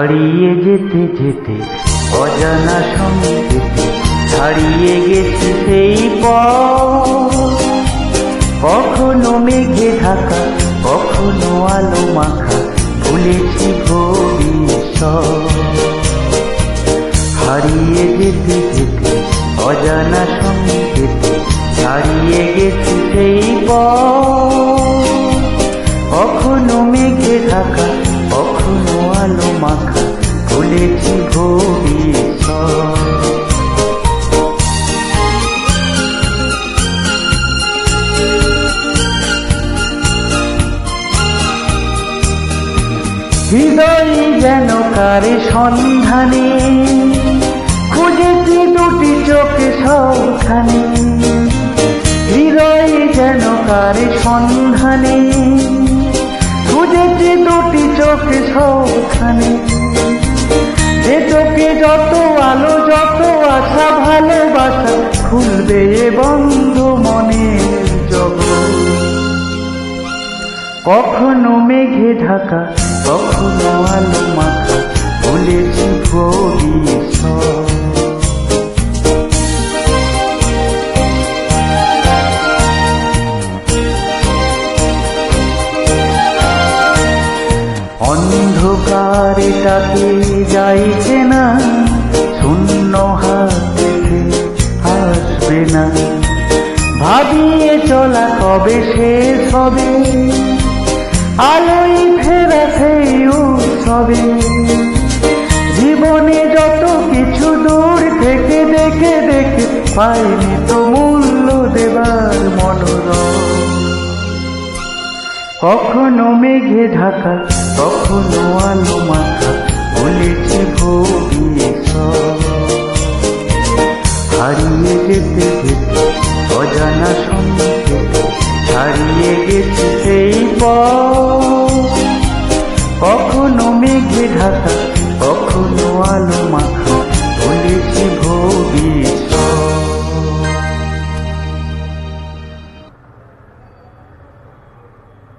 হারিয়ে যেতে যেতে অজানা সঙ্গীতে হারিয়ে গেছি সেই পথ। কখনো মেঘে ঢাকা, কখনো আলো মাখা, ভুলেছি ভবিষ্যৎ। হারিয়ে যেতে যেতে অজানা সঙ্গীতে হারিয়ে গেছি সেই পথ। কখনো মেঘে ঢাকা, কখনো আলো মাখা, ভুলেছি ভবিষ্যৎ। হৃদয় যেন কারে সন্ধানে, খুঁজেছি দুটি চোখে সবখানে। হৃদয় যেন কারে সন্ধানে, খুঁজেছি দুটি চোখে সবখানে। যে চোখে যত আলো, যত আশা, ভালোবাসা, খুলবে বন্ধ মনের জগৎ। কখনো মেঘে ঢাকা, কখনো আলো মাখা, ভুলেছি ভবিষ্যৎ। অন্ধকারে তাকে যাইছে না, শূন্য হাত থেকে আসবে না। ভাবিয়ে চলা কবে শেষ হবে, আলোই ফেরা সেই উৎসবে। জীবনে যত কিছু দূর থেকে দেখে দেখে পাইনি তো মূল্য দেবার মনোরম। কখনো মেঘে ঢাকা, কখনো আলো মাখা, ভুলেছি ভবিষ্যৎ। হারিয়ে যেতে যেতে অজানা সঙ্গীতে হারিয়ে গেছি সেই পথ। কখনো মেঘে ঢাকা, কখনো আলো মাখা।